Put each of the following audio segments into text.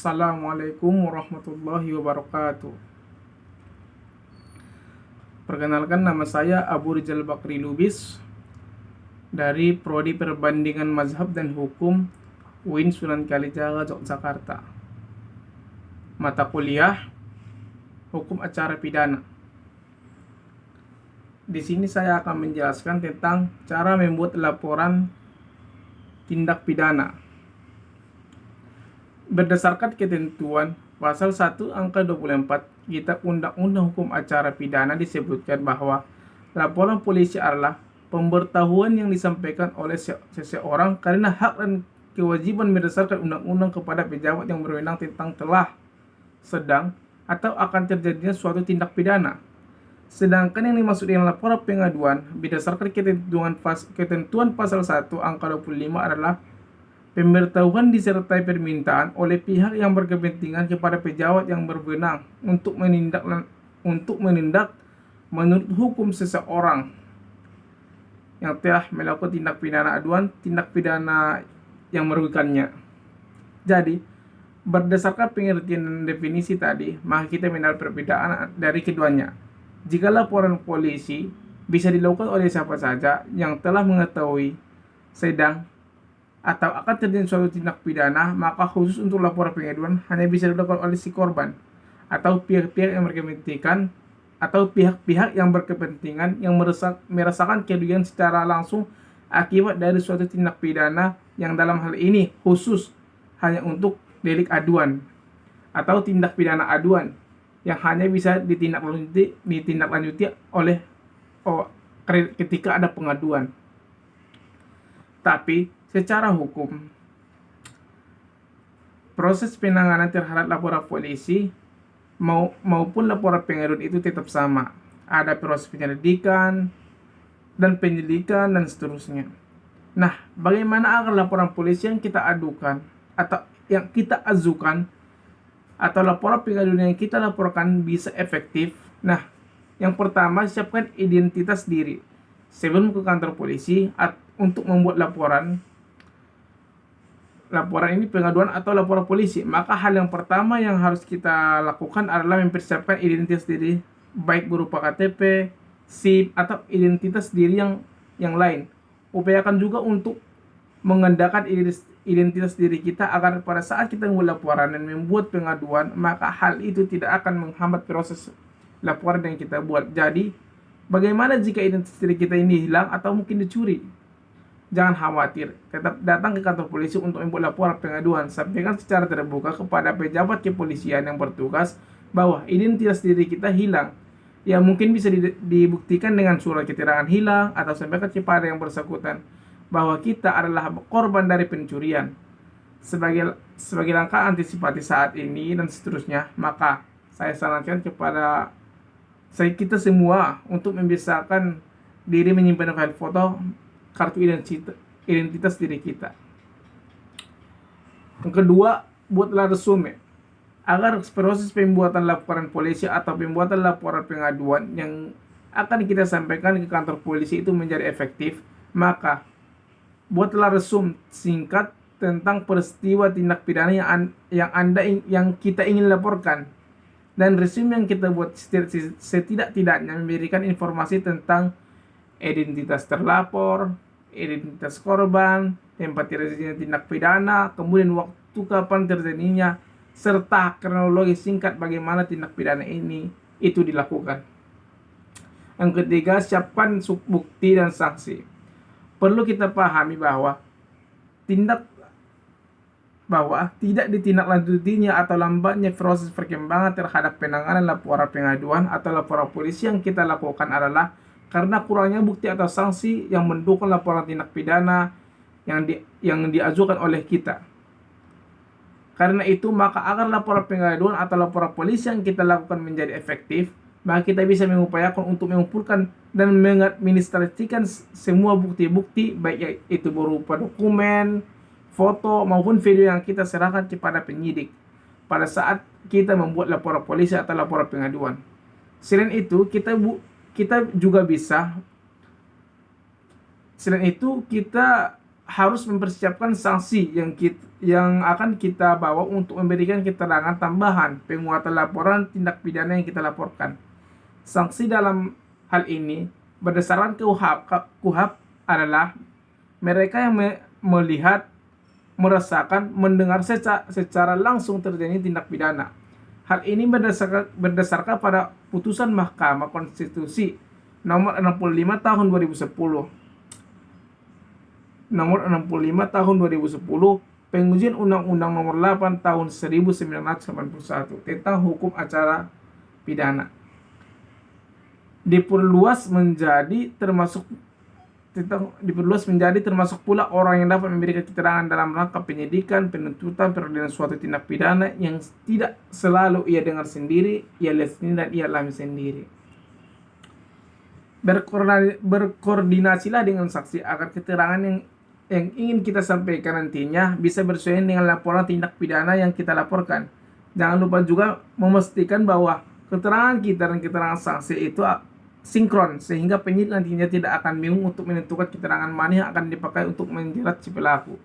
Assalamualaikum warahmatullahi wabarakatuh. Perkenalkan, nama saya Abu Rizal Bakri Lubis dari Prodi Perbandingan Mazhab dan Hukum UIN Sunan Kalijaga, Yogyakarta. Mata kuliah Hukum Acara Pidana. Di sini saya akan menjelaskan tentang cara membuat laporan tindak pidana. Berdasarkan ketentuan Pasal 1 Angka 24 Kitab Undang-Undang Hukum Acara Pidana disebutkan bahwa laporan polisi adalah pemberitahuan yang disampaikan oleh seseorang karena hak dan kewajiban berdasarkan undang-undang kepada pejabat yang berwenang tentang telah, sedang, atau akan terjadinya suatu tindak pidana. Sedangkan yang dimaksud dengan laporan pengaduan berdasarkan ketentuan Pasal 1 Angka 25 adalah pemberitahuan disertai permintaan oleh pihak yang berkepentingan kepada pejabat yang berwenang untuk menindak menurut hukum seseorang yang telah melakukan tindak pidana aduan, tindak pidana yang merugikannya. Jadi, berdasarkan pengertian dan definisi tadi, maka kita mengenal perbedaan dari keduanya. Jika laporan polisi bisa dilakukan oleh siapa saja yang telah mengetahui, sedang, atau akan terjadi suatu tindak pidana, maka khusus untuk laporan pengaduan hanya bisa dilakukan oleh si korban atau pihak-pihak yang berkepentingan yang merasakan kerugian secara langsung akibat dari suatu tindak pidana yang dalam hal ini khusus hanya untuk delik aduan atau tindak pidana aduan yang hanya bisa ditindaklanjuti oleh ketika ada pengaduan. Tapi secara hukum, proses penanganan terhadap laporan polisi maupun laporan pengaduan itu tetap sama. Ada proses penyelidikan dan seterusnya. Nah, bagaimana agar laporan polisi yang kita adukan atau yang kita ajukan atau laporan pengaduan yang kita laporkan bisa efektif? Nah, yang pertama, siapkan identitas diri sebelum ke kantor polisi untuk membuat laporan ini pengaduan atau laporan polisi. Maka hal yang pertama yang harus kita lakukan adalah mempersiapkan identitas diri, baik berupa KTP, SIM, atau identitas diri yang lain. Upayakan juga untuk mengandalkan identitas diri kita agar pada saat kita membuat laporan dan membuat pengaduan, maka hal itu tidak akan menghambat proses laporan yang kita buat. Jadi, bagaimana jika identitas diri kita ini hilang atau mungkin dicuri? Jangan khawatir, tetap datang ke kantor polisi untuk membuat laporan pengaduan. Sampaikan secara terbuka kepada pejabat kepolisian yang bertugas bahwa identitas diri kita hilang. Ya, mungkin bisa dibuktikan dengan surat keterangan hilang atau sampaikan kepada yang bersangkutan bahwa kita adalah korban dari pencurian. Sebagai langkah antisipasi saat ini dan seterusnya, maka saya sarankan kepada kita semua untuk membiasakan diri menyimpan file foto kartu identitas diri kita. Yang kedua, buatlah resume agar proses pembuatan laporan polisi atau pembuatan laporan pengaduan yang akan kita sampaikan ke kantor polisi itu menjadi efektif. Maka buatlah resume singkat tentang peristiwa tindak pidana yang kita ingin laporkan, dan resume yang kita buat setidak-tidaknya memberikan informasi tentang identitas terlapor, identitas korban, tempat terjadinya tindak pidana, kemudian waktu kapan terjadinya, serta kronologi singkat bagaimana tindak pidana itu dilakukan. Yang ketiga, siapkan bukti dan saksi. Perlu kita pahami bahwa tidak ditindaklanjutinya atau lambatnya proses perkembangan terhadap penanganan laporan pengaduan atau laporan polisi yang kita lakukan adalah karena kurangnya bukti atau sanksi yang mendukung laporan tindak pidana yang diajukan oleh kita. Karena itu, maka agar laporan pengaduan atau laporan polisi yang kita lakukan menjadi efektif, maka kita bisa mengupayakan untuk mengumpulkan dan mengadministrasikan semua bukti-bukti, baik itu berupa dokumen, foto, maupun video yang kita serahkan kepada penyidik pada saat kita membuat laporan polisi atau laporan pengaduan. Selain itu, kita juga bisa, kita harus mempersiapkan sanksi yang akan kita bawa untuk memberikan keterangan tambahan penguatan laporan tindak pidana yang kita laporkan. Sanksi dalam hal ini berdasarkan KUHP adalah mereka yang melihat, merasakan, mendengar secara langsung terjadi tindak pidana. Hal ini berdasarkan pada putusan Mahkamah Konstitusi nomor 65 tahun 2010. Nomor 65 tahun 2010, pengujian Undang-Undang nomor 8 tahun 1981 tentang hukum acara pidana diperluas menjadi termasuk pula orang yang dapat memberikan keterangan dalam rangka penyidikan, penuntutan, peradilan suatu tindak pidana yang tidak selalu ia dengar sendiri, ia lihat sendiri, dan ia alami sendiri. Berkoordinasilah dengan saksi agar keterangan yang ingin kita sampaikan nantinya bisa bersesuaian dengan laporan tindak pidana yang kita laporkan. Jangan lupa juga memastikan bahwa keterangan kita dan keterangan saksi itu sinkron, sehingga penyidik nantinya tidak akan bingung untuk menentukan keterangan mana yang akan dipakai untuk menjerat si pelaku.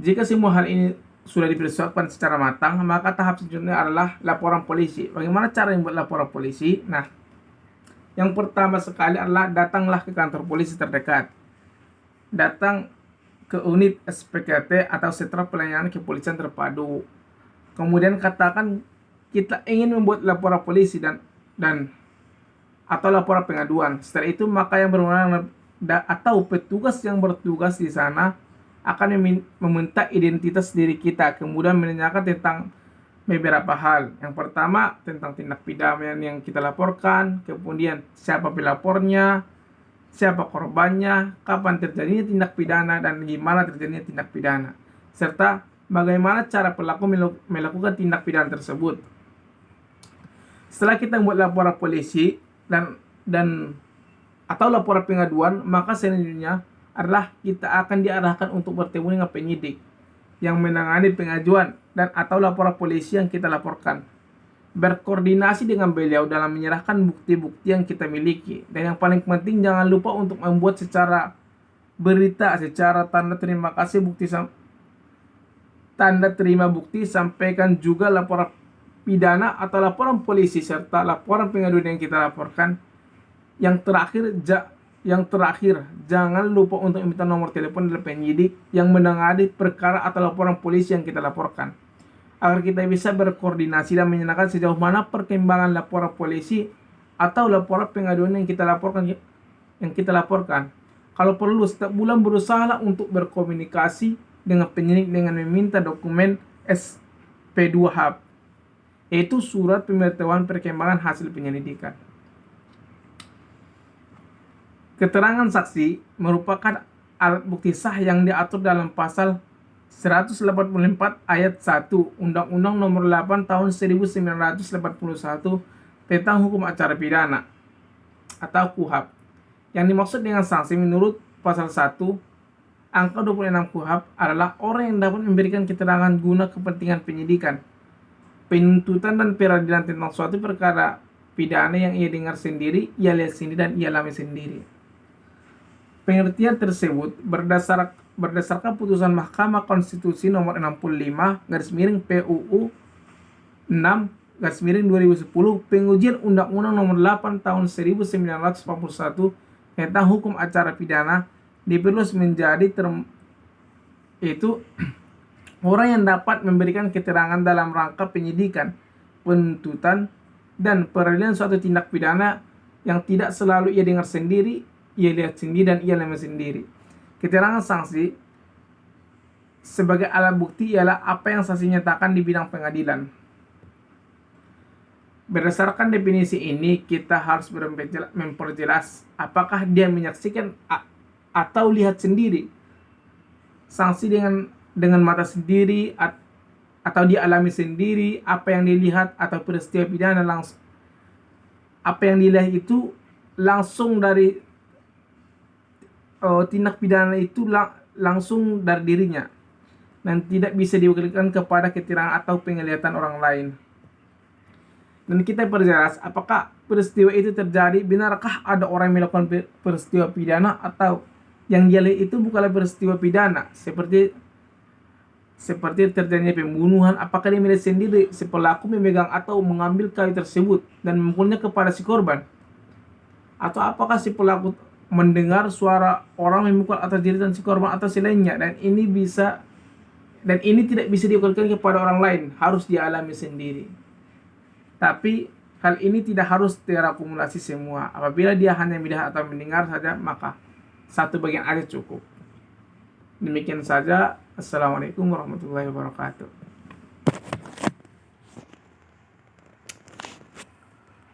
Jika semua hal ini sudah dipersiapkan secara matang, maka tahap selanjutnya adalah laporan polisi. Bagaimana cara membuat laporan polisi? Nah, yang pertama sekali adalah datanglah ke kantor polisi terdekat. Datang ke unit SPKT atau Sentra Pelayanan Kepolisian Terpadu. Kemudian katakan kita ingin membuat laporan polisi dan atau laporan pengaduan. Setelah itu maka yang berwenang atau petugas yang bertugas di sana akan meminta identitas diri kita, kemudian menanyakan tentang beberapa hal. Yang pertama tentang tindak pidana yang kita laporkan, kemudian siapa pelapornya, siapa korbannya, kapan terjadinya tindak pidana, dan gimana terjadinya tindak pidana, serta bagaimana cara pelaku melakukan tindak pidana tersebut. Setelah kita membuat laporan polisi dan atau laporan pengaduan, maka selanjutnya adalah kita akan diarahkan untuk bertemu dengan penyidik yang menangani pengajuan dan atau laporan polisi yang kita laporkan. Berkoordinasi dengan beliau dalam menyerahkan bukti-bukti yang kita miliki. Dan yang paling penting, jangan lupa untuk membuat secara berita, secara tanda terima kasih tanda terima bukti, sampaikan juga laporan pidana atau laporan polisi serta laporan pengaduan yang kita laporkan. Yang terakhir, jangan lupa untuk meminta nomor telepon dari penyidik yang menangani perkara atau laporan polisi yang kita laporkan, agar kita bisa berkoordinasi dan menyenangkan sejauh mana perkembangan laporan polisi atau laporan pengaduan yang kita laporkan. Kalau perlu, setiap bulan berusahalah untuk berkomunikasi dengan penyidik dengan meminta dokumen SP2HAP, yaitu surat pemberitahuan perkembangan hasil penyelidikan. Keterangan saksi merupakan alat bukti sah yang diatur dalam pasal 184 ayat 1 Undang-Undang nomor 8 tahun 1981 tentang hukum acara pidana atau KUHP. Yang dimaksud dengan sanksi menurut pasal 1 angka 26 KUHP adalah orang yang dapat memberikan keterangan guna kepentingan penyidikan, penuntutan, dan peradilan tentang suatu perkara pidana yang ia dengar sendiri, ia lihat sendiri, dan ia alami sendiri. Pengertian tersebut berdasarkan putusan Mahkamah Konstitusi nomor 65/PUU 6/2010, pengujian Undang-Undang nomor 8 tahun 1941 tentang hukum acara pidana diperluas menjadi itu orang yang dapat memberikan keterangan dalam rangka penyidikan, penuntutan, dan peradilan suatu tindak pidana yang tidak selalu ia dengar sendiri, ia lihat sendiri, dan ia alami sendiri. Keterangan saksi sebagai alat bukti ialah apa yang saksi nyatakan di bidang pengadilan. Berdasarkan definisi ini, kita harus memperjelas apakah dia menyaksikan atau lihat sendiri sanksi dengan mata sendiri, atau dia alami sendiri apa yang dilihat atau peristiwa pidana langsung. Apa yang dilihat itu langsung dari tindak pidana itu langsung dari dirinya dan tidak bisa diwakilkan kepada keterangan atau penglihatan orang lain. Dan kita perjelas apakah peristiwa itu terjadi, benarkah ada orang yang melakukan peristiwa pidana atau yang dia lihat itu bukanlah peristiwa pidana seperti terjadinya pembunuhan. Apakah dia melihat sendiri si pelaku memegang atau mengambil kayu tersebut dan memukulnya kepada si korban, atau apakah si pelaku mendengar suara orang memukul atas diri dan si korban atau si lainnya, dan ini tidak bisa diukurkan kepada orang lain, harus dialami sendiri. Tapi hal ini tidak harus terakumulasi semua. Apabila dia hanya melihat atau mendengar saja, maka satu bagian aja cukup. Demikian saja. Assalamualaikum warahmatullahi wabarakatuh.